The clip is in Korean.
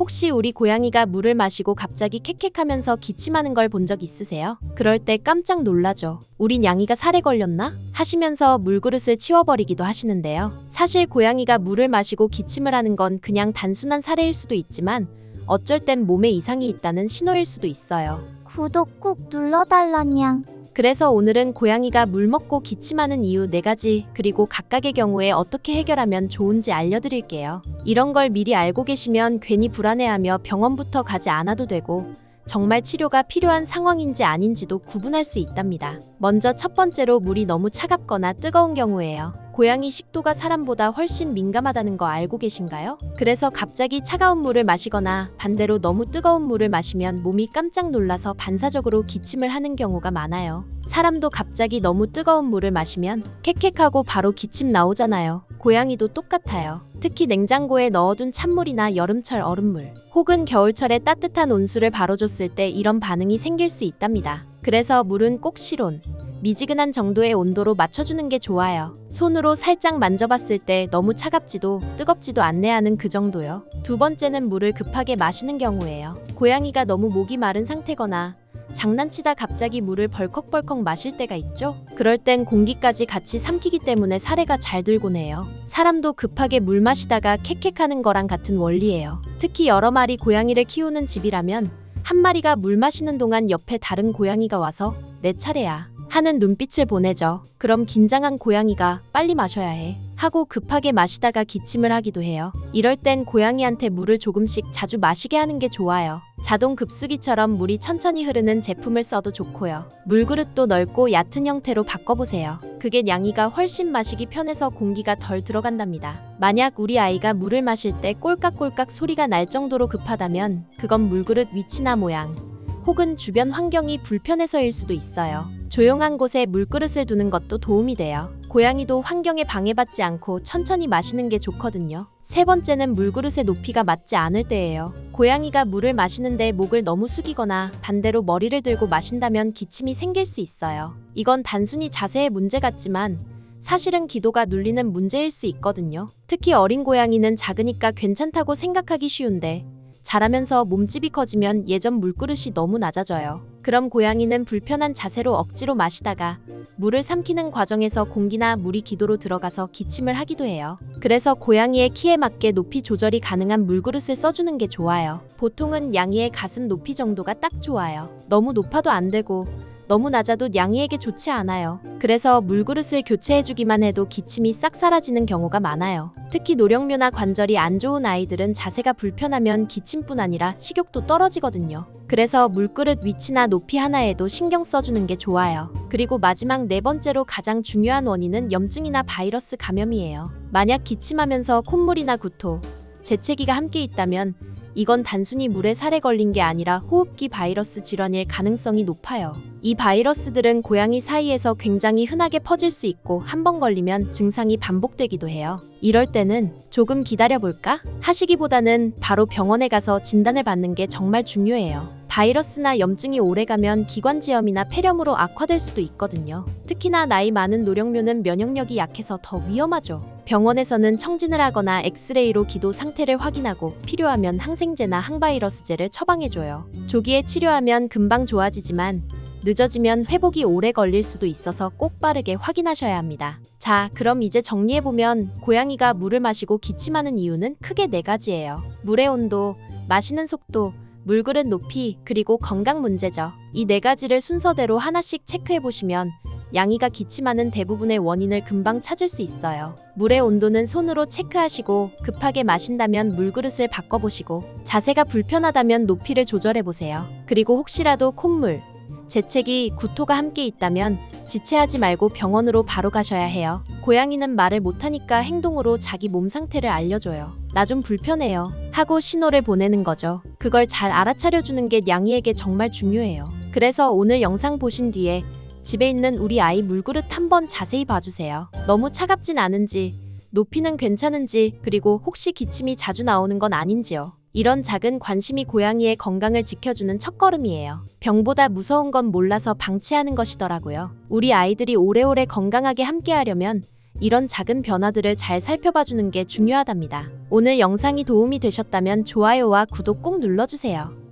혹시 우리 고양이가 물을 마시고 갑자기 캑캑하면서 기침하는 걸 본 적 있으세요? 그럴 때 깜짝 놀라죠. 우린 양이가 살에 걸렸나? 하시면서 물그릇을 치워버리기도 하시는데요. 사실 고양이가 물을 마시고 기침을 하는 건 그냥 단순한 사례일 수도 있지만 어쩔 땐 몸에 이상이 있다는 신호일 수도 있어요. 구독 꾹 눌러달라냥. 그래서 오늘은 고양이가 물 먹고 기침하는 이유 4가지, 그리고 각각의 경우에 어떻게 해결하면 좋은지 알려드릴게요. 이런 걸 미리 알고 계시면 괜히 불안해하며 병원부터 가지 않아도 되고 정말 치료가 필요한 상황인지 아닌지도 구분할 수 있답니다. 먼저 첫 번째로 물이 너무 차갑거나 뜨거운 경우예요. 고양이 식도가 사람보다 훨씬 민감하다는 거 알고 계신가요? 그래서 갑자기 차가운 물을 마시거나 반대로 너무 뜨거운 물을 마시면 몸이 깜짝 놀라서 반사적으로 기침을 하는 경우가 많아요. 사람도 갑자기 너무 뜨거운 물을 마시면 캑캑하고 바로 기침 나오잖아요. 고양이도 똑같아요. 특히 냉장고에 넣어둔 찬물이나 여름철 얼음물, 혹은 겨울철에 따뜻한 온수를 바로 줬을 때 이런 반응이 생길 수 있답니다. 그래서 물은 꼭 실온, 미지근한 정도의 온도로 맞춰주는 게 좋아요. 손으로 살짝 만져봤을 때 너무 차갑지도 뜨겁지도 않네하는 그 정도요. 두 번째는 물을 급하게 마시는 경우예요. 고양이가 너무 목이 마른 상태거나 장난치다 갑자기 물을 벌컥벌컥 마실 때가 있죠? 그럴 땐 공기까지 같이 삼키기 때문에 사례가 잘 들곤 해요. 사람도 급하게 물 마시다가 캑캑하는 거랑 같은 원리예요. 특히 여러 마리 고양이를 키우는 집이라면 한 마리가 물 마시는 동안 옆에 다른 고양이가 와서 내 차례야 하는 눈빛을 보내죠. 그럼 긴장한 고양이가 빨리 마셔야 해 하고 급하게 마시다가 기침을 하기도 해요. 이럴 땐 고양이한테 물을 조금씩 자주 마시게 하는 게 좋아요. 자동 급수기처럼 물이 천천히 흐르는 제품을 써도 좋고요. 물그릇도 넓고 얕은 형태로 바꿔보세요. 그게 양이가 훨씬 마시기 편해서 공기가 덜 들어간답니다. 만약 우리 아이가 물을 마실 때 꼴깍꼴깍 소리가 날 정도로 급하다면 그건 물그릇 위치나 모양, 혹은 주변 환경이 불편해서일 수도 있어요. 조용한 곳에 물그릇을 두는 것도 도움이 돼요. 고양이도 환경에 방해받지 않고 천천히 마시는 게 좋거든요. 세 번째는 물그릇의 높이가 맞지 않을 때예요. 고양이가 물을 마시는데 목을 너무 숙이거나 반대로 머리를 들고 마신다면 기침이 생길 수 있어요. 이건 단순히 자세의 문제 같지만 사실은 기도가 눌리는 문제일 수 있거든요. 특히 어린 고양이는 작으니까 괜찮다고 생각하기 쉬운데 자라면서 몸집이 커지면 예전 물그릇이 너무 낮아져요. 그럼 고양이는 불편한 자세로 억지로 마시다가 물을 삼키는 과정에서 공기나 물이 기도로 들어가서 기침을 하기도 해요. 그래서 고양이의 키에 맞게 높이 조절이 가능한 물그릇을 써주는 게 좋아요. 보통은 양이의 가슴 높이 정도가 딱 좋아요. 너무 높아도 안 되고 너무 낮아도 양이에게 좋지 않아요. 그래서 물그릇을 교체해주기만 해도 기침이 싹 사라지는 경우가 많아요. 특히 노령묘나 관절이 안 좋은 아이들은 자세가 불편하면 기침뿐 아니라 식욕도 떨어지거든요. 그래서 물그릇 위치나 높이 하나에도 신경 써주는 게 좋아요. 그리고 마지막 4번째로 가장 중요한 원인은 염증이나 바이러스 감염이에요. 만약 기침하면서 콧물이나 구토, 재채기가 함께 있다면 이건 단순히 물에 살에 걸린 게 아니라 호흡기 바이러스 질환일 가능성이 높아요. 이 바이러스들은 고양이 사이에서 굉장히 흔하게 퍼질 수 있고 한 번 걸리면 증상이 반복되기도 해요. 이럴 때는 조금 기다려볼까? 하시기보다는 바로 병원에 가서 진단을 받는 게 정말 중요해요. 바이러스나 염증이 오래가면 기관지염이나 폐렴으로 악화될 수도 있거든요. 특히나 나이 많은 노령묘는 면역력이 약해서 더 위험하죠. 병원에서는 청진을 하거나 엑스레이로 기도 상태를 확인하고 필요하면 항생제나 항바이러스제를 처방해줘요. 조기에 치료하면 금방 좋아지지만 늦어지면 회복이 오래 걸릴 수도 있어서 꼭 빠르게 확인하셔야 합니다. 자, 그럼 이제 정리해보면 고양이가 물을 마시고 기침하는 이유는 크게 4가지예요. 물의 온도, 마시는 속도, 물그릇 높이, 그리고 건강 문제죠. 이 4가지를 순서대로 하나씩 체크해보시면 양이가 기침하는 대부분의 원인을 금방 찾을 수 있어요. 물의 온도는 손으로 체크하시고 급하게 마신다면 물그릇을 바꿔보시고 자세가 불편하다면 높이를 조절해보세요. 그리고 혹시라도 콧물, 재채기, 구토가 함께 있다면 지체하지 말고 병원으로 바로 가셔야 해요. 고양이는 말을 못하니까 행동으로 자기 몸 상태를 알려줘요. 나 좀 불편해요 하고 신호를 보내는 거죠. 그걸 잘 알아차려주는 게 양이에게 정말 중요해요. 그래서 오늘 영상 보신 뒤에 집에 있는 우리 아이 물그릇 한번 자세히 봐주세요. 너무 차갑진 않은지, 높이는 괜찮은지, 그리고 혹시 기침이 자주 나오는 건 아닌지요. 이런 작은 관심이 고양이의 건강을 지켜주는 첫걸음이에요. 병보다 무서운 건 몰라서 방치하는 것이더라고요. 우리 아이들이 오래오래 건강하게 함께하려면 이런 작은 변화들을 잘 살펴봐주는 게 중요하답니다. 오늘 영상이 도움이 되셨다면 좋아요와 구독 꾹 눌러주세요.